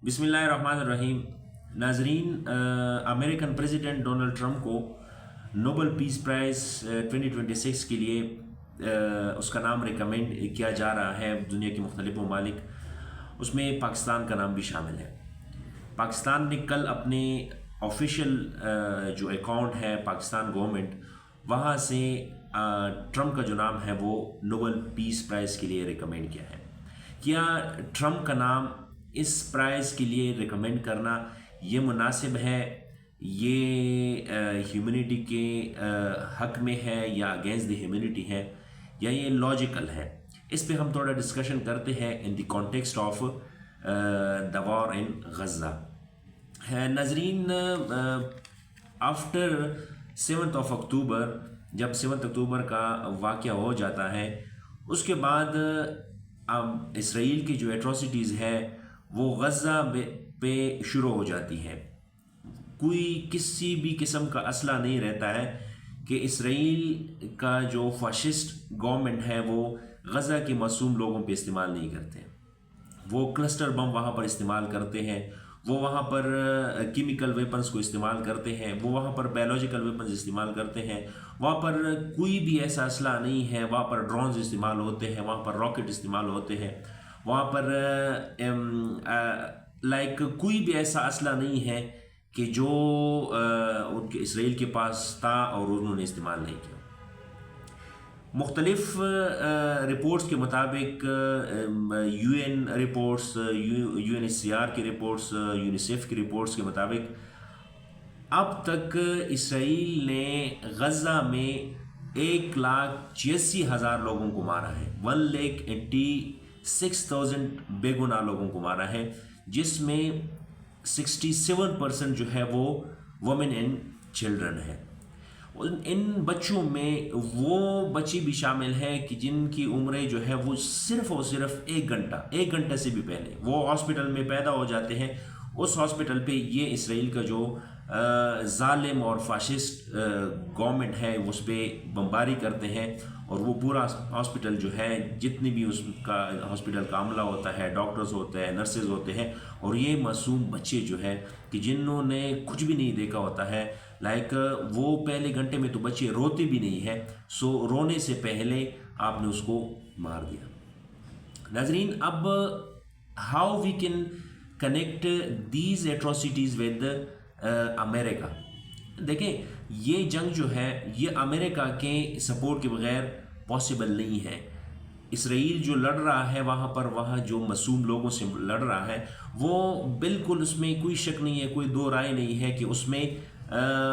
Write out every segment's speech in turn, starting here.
بسم اللہ الرحمن الرحیم. ناظرین، امریکن پریزیڈنٹ ڈونلڈ ٹرمپ کو نوبل پیس پرائز 2026 کے لیے اس کا نام ریکمینڈ کیا جا رہا ہے دنیا کے مختلف ممالک. اس میں پاکستان کا نام بھی شامل ہے. پاکستان نے کل اپنے آفیشیل جو اکاؤنٹ ہے پاکستان گورنمنٹ، وہاں سے ٹرمپ کا جو نام ہے وہ نوبل پیس پرائز کے لیے ریکمینڈ کیا ہے. کیا ٹرمپ کا نام اس پرائز کے لیے ریکمینڈ کرنا یہ مناسب ہے، یہ ہیومینٹی کے حق میں ہے یا اگینسٹ دی ہیومینٹی ہے، یا یہ لاجیکل ہے؟ اس پہ ہم تھوڑا ڈسکشن کرتے ہیں ان دی کانٹیکسٹ آف دا وار ان غزہ. ناظرین، آفٹر 7 اکتوبر، جب 7 اکتوبر کا واقعہ ہو جاتا ہے، اس کے بعد اب اسرائیل کی جو ایٹراسٹیز ہے وہ غزہ پہ شروع ہو جاتی ہے. کوئی کسی بھی قسم کا اسلحہ نہیں رہتا ہے کہ اسرائیل کا جو فاشسٹ گورنمنٹ ہے وہ غزہ کے معصوم لوگوں پہ استعمال نہیں کرتے. وہ کلسٹر بم وہاں پر استعمال کرتے ہیں، وہ وہاں پر کیمیکل ویپنز کو استعمال کرتے ہیں، وہ وہاں پر بایولوجیکل ویپنز استعمال کرتے ہیں. وہاں پر کوئی بھی ایسا اسلحہ نہیں ہے. وہاں پر ڈرونز استعمال ہوتے ہیں، وہاں پر راکٹ استعمال ہوتے ہیں. وہاں پر کوئی بھی ایسا اسلحہ نہیں ہے کہ جو ان کے اسرائیل کے پاس تھا اور انہوں نے استعمال نہیں کیا. مختلف رپورٹس کے مطابق، U N reports, U N H C R کی رپورٹس، یونیسیف کی رپورٹس کے مطابق اب تک اسرائیل نے غزہ میں 1,86,000 لوگوں کو مارا ہے. 1,86,000 بے گناہ لوگوں کو مارا ہے، جس میں 67% جو ہے وہ وومن اینڈ چلڈرن ہے. ان بچوں میں وہ بچی بھی شامل ہے کہ جن کی عمریں جو ہے وہ صرف اور صرف 1 گھنٹہ سے بھی پہلے وہ ہاسپٹل میں پیدا ہو جاتے ہیں. اس ہاسپٹل پہ یہ اسرائیل کا جو ظالم اور فاشسٹ گورنمنٹ ہے اس پہ بمباری کرتے ہیں، اور وہ پورا ہاسپٹل جو ہے، جتنی بھی اس کا ہاسپٹل کا عملہ ہوتا ہے، ڈاکٹرز ہوتے ہیں، نرسز ہوتے ہیں، اور یہ معصوم بچے جو ہے کہ جنہوں نے کچھ بھی نہیں دیکھا ہوتا ہے، وہ پہلے گھنٹے میں تو بچے روتے بھی نہیں ہیں، سو رونے سے پہلے آپ نے اس کو مار دیا. ناظرین، اب how we can connect these atrocities with America. دیکھیں، یہ جنگ جو ہے یہ امریکہ کے سپورٹ کے بغیر پاسبل نہیں ہے. اسرائیل جو لڑ رہا ہے وہاں جو معصوم لوگوں سے لڑ رہا ہے، وہ بالکل اس میں کوئی شک نہیں ہے، کوئی دو رائے نہیں ہے کہ اس میں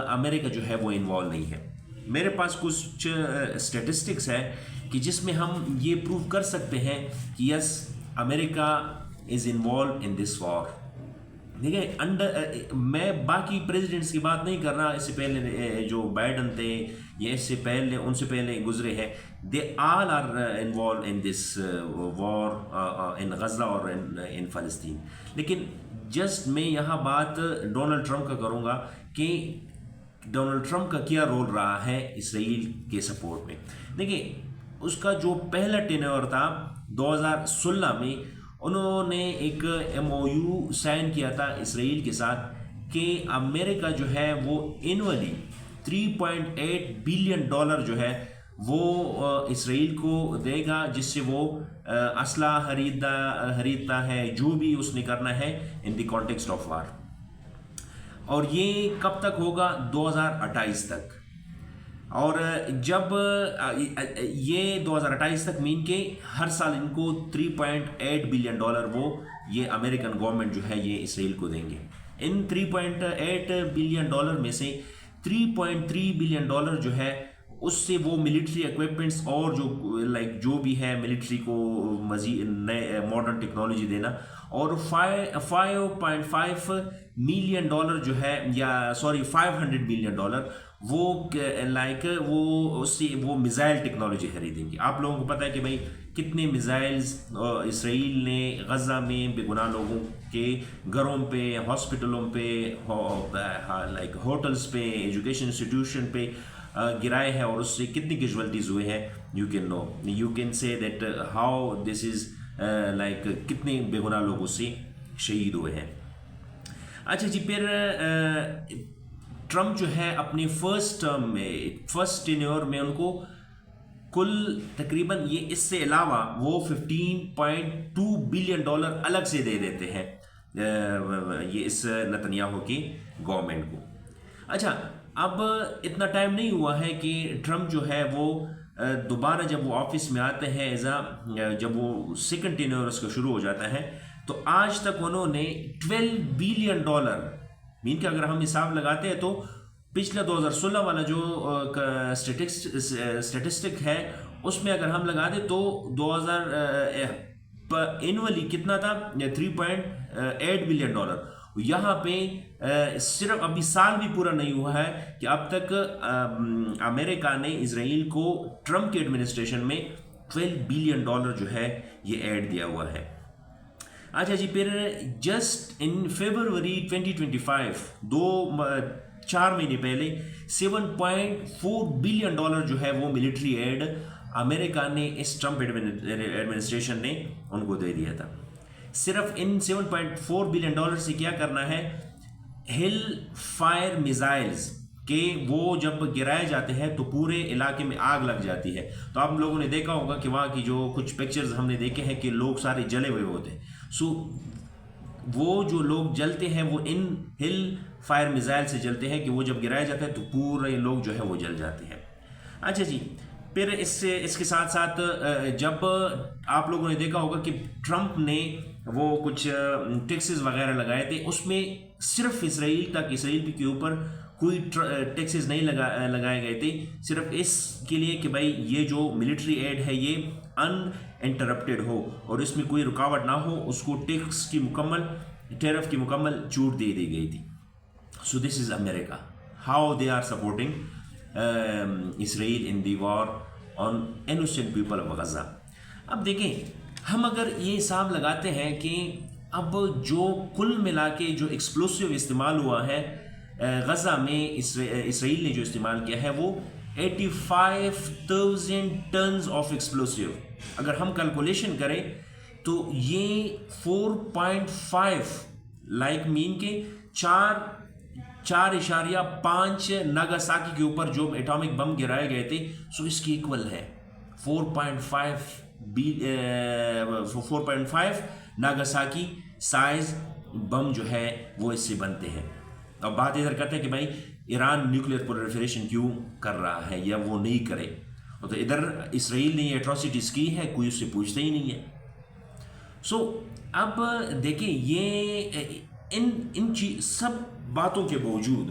امریکہ جو ہے وہ انوالو نہیں ہے. میرے پاس کچھ اسٹیٹسٹکس ہے کہ جس میں ہم یہ پروو کر سکتے ہیں کہ یس، امریکہ از انوالو ان دس وار. دیکھیں، میں باقی پریزیڈنٹس کی بات نہیں کر رہا. اس سے پہلے جو بائیڈن تھے یا اس سے پہلے ان سے پہلے گزرے ہیں، دے آل آر انوالو ان دس وار ان غزہ اور ان فلسطین. لیکن جسٹ میں یہاں بات ڈونلڈ ٹرمپ کا کروں گا کہ ڈونلڈ ٹرمپ کا کیا رول رہا ہے اسرائیل کے سپورٹ میں. دیکھیں، اس کا جو پہلا ٹینور تھا 2016 میں، انہوں نے ایک MOU سائن کیا تھا اسرائیل کے ساتھ کہ امریکہ جو ہے وہ اینولی $3.8 بلین جو ہے وہ اسرائیل کو دے گا، جس سے وہ اسلحہ خریدتا ہے، جو بھی اس نے کرنا ہے ان دی کانٹیکسٹ آف وار. اور یہ کب تک ہوگا؟ 2028 تک. اور جب یہ 2028 تک مین کے ہر سال ان کو $3.8 بلین وہ یہ امریکن گورنمنٹ جو ہے یہ اسرائیل کو دیں گے. ان $3.8 بلین میں سے $3.3 بلین جو ہے اس سے وہ ملٹری ایکوپمنٹس اور جو بھی ہے ملٹری کو مزید نئے ماڈرن ٹیکنالوجی دینا، اور $5.5 ملین جو ہے، یا سوری $500 ملین وہ اس سے وہ میزائل ٹیکنالوجی خریدیں گے. آپ لوگوں کو پتہ ہے کہ بھائی کتنے میزائلز اسرائیل نے غزہ میں بے گناہ لوگوں کے گھروں پہ، ہاسپٹلوں پہ، ہوٹلز پہ، ایجوکیشن انسٹیٹیوشن پہ گرائے ہیں، اور اس سے کتنی کیجویلٹیز ہوئے ہیں. You can say that how this is کتنے بے گناہ لوگوں سے شہید ہوئے ہیں. اچھا جی، پھر ٹرمپ جو ہے اپنی فرسٹ ٹرم میں، فرسٹ ٹینیور میں ان کو کل تقریباً یہ اس سے علاوہ وہ $15.2 بلین الگ سے دے دیتے ہیں یہ اس نتنیاہو کی گورنمنٹ کو. اچھا، اب اتنا ٹائم نہیں ہوا ہے کہ ٹرمپ جو ہے وہ دوبارہ جب وہ آفس میں آتے ہیں جب وہ سیکنڈ ٹینیور اس کا شروع ہو جاتا ہے، تو آج تک انہوں نے $12 بلین مین کہ اگر ہم حساب لگاتے ہیں تو پچھلا 2016 والا جو اسٹیٹسٹک ہے اس میں اگر ہم لگا دیں تو 2000 اینولی کتنا تھا، $3.8 بلین. یہاں پہ صرف ابھی سال بھی پورا نہیں ہوا ہے کہ اب تک امریکہ نے اسرائیل کو ٹرمپ کے ایڈمنسٹریشن میں $12 بلین جو ہے یہ ایڈ دیا ہوا ہے. اچھا جی، پھر جسٹ ان فیبروری 2025 4 مہینے پہلے $7.4 بلین جو ہے وہ ملٹری ایڈ امریکہ نے اس ٹرمپ ایڈمنسٹریشن نے ان کو دے دیا تھا. صرف ان $7.4 بلین سے کیا کرنا ہے، ہل فائر میزائلز کہ وہ جب گرائے جاتے ہیں تو پورے علاقے میں آگ لگ جاتی ہے. تو آپ لوگوں نے دیکھا ہوگا کہ وہاں کی جو کچھ پکچرز ہم نے دیکھے ہیں کہ لوگ سارے جلے ہوئے ہوتے ہیں. وہ جو لوگ جلتے ہیں وہ ان ہل فائر میزائل سے جلتے ہیں کہ وہ جب گرایا جاتا ہے تو پورے لوگ جو ہے وہ جل جاتے ہیں. اچھا جی، پھر اس کے ساتھ ساتھ جب آپ لوگوں نے دیکھا ہوگا کہ ٹرمپ نے وہ کچھ ٹیکسز وغیرہ لگائے تھے، اس میں صرف اسرائیل کے اوپر کوئی ٹیکسز نہیں لگائے گئے تھے، صرف اس کے لیے کہ بھائی یہ جو ملٹری ایڈ ہے یہ انٹرپٹیڈ ہو اور اس میں کوئی رکاوٹ نہ ہو. اس کو ٹیکس کی ٹیرف کی مکمل چھوٹ دے دی گئی تھی. So this is America, how they are supporting Israel in the war on innocent people of Gaza. اب دیکھیں، ہم اگر یہ حساب لگاتے ہیں کہ اب جو کل ملا کے جو ایکسپلوسیو استعمال ہوا ہے غزہ میں، اسرائیل نے جو استعمال کیا ہے وہ 85,000 ٹنز آف ایکسپلوسیو. اگر ہم کیلکولیشن کریں تو یہ 4.5 لائک مین کے 4.5 ناگاساکی کے اوپر جو ایٹامک بم گرائے گئے تھے، سو اس کی ایکول ہے 4.5 ناگاساکی سائز بم جو ہے وہ اس سے بنتے ہیں. اب بات ادھر کرتے ہیں کہ بھائی ایران نیوکلیئر پرولیفریشن کیوں کر رہا ہے یا وہ نہیں کرے، تو ادھر اسرائیل نے یہ ایٹراسٹیز کی ہے، کوئی اس سے پوچھتا ہی نہیں ہے. سو اب دیکھیں یہ ان سب باتوں کے باوجود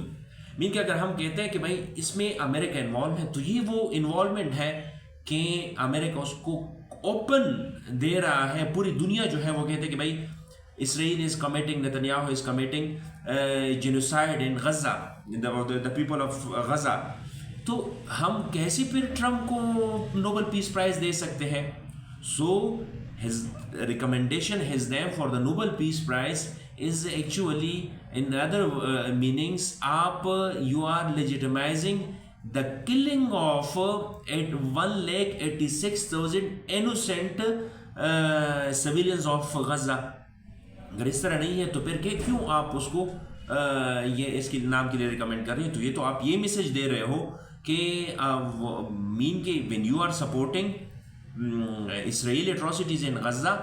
مین کہ اگر ہم کہتے ہیں کہ بھائی اس میں امریکہ انوالو ہے، تو یہ وہ انوالومنٹ ہے کہ امریکہ اس کو اوپن دے رہا ہے. پوری دنیا جو ہے وہ کہتے ہیں کہ بھائی Israel is committing, Netanyahu is committing genocide in Gaza, the people of Gaza. تو ہم کیسے پھر ٹرمپ کو نوبل پیس پرائز دے سکتے ہیں؟ سو his recommendation, his name for the Nobel Peace Prize is actually in other meanings you are legitimizing the killing of 1,86,000 innocent civilians of Gaza. اگر اس طرح نہیں ہے تو پھر کیوں آپ اس کو یہ اس کے نام کے لیے ریکمینڈ کر رہے ہیں؟ تو یہ تو آپ یہ میسج دے رہے ہو کہ مین کہ when you are supporting Israeli atrocities in Gaza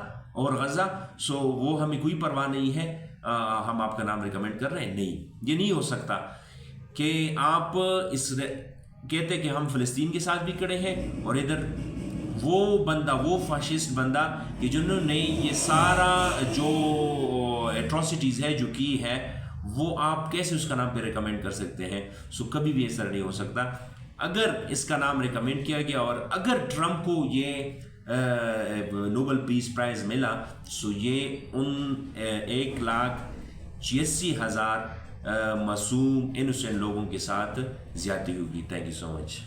so وہ ہمیں کوئی پرواہ نہیں ہے، ہم آپ کا نام ریکمینڈ کر رہے ہیں. نہیں، یہ نہیں ہو سکتا کہ آپ کہتے کہ ہم فلسطین کے ساتھ بھی کھڑے ہیں اور ادھر وہ فاشسٹ بندہ کہ جنہوں نے یہ سارا جو ایٹراسٹیز ہے جو کی ہے وہ آپ کیسے اس کا نام پہ ریکمینڈ کر سکتے ہیں؟ سو کبھی بھی ایسا نہیں ہو سکتا. اگر اس کا نام ریکمینڈ کیا گیا اور اگر ٹرمپ کو یہ نوبل پیس پرائز ملا، سو یہ ان 1,86,000 معصوم انوسنٹ لوگوں کے ساتھ زیادتی ہوگی. Thank you so much.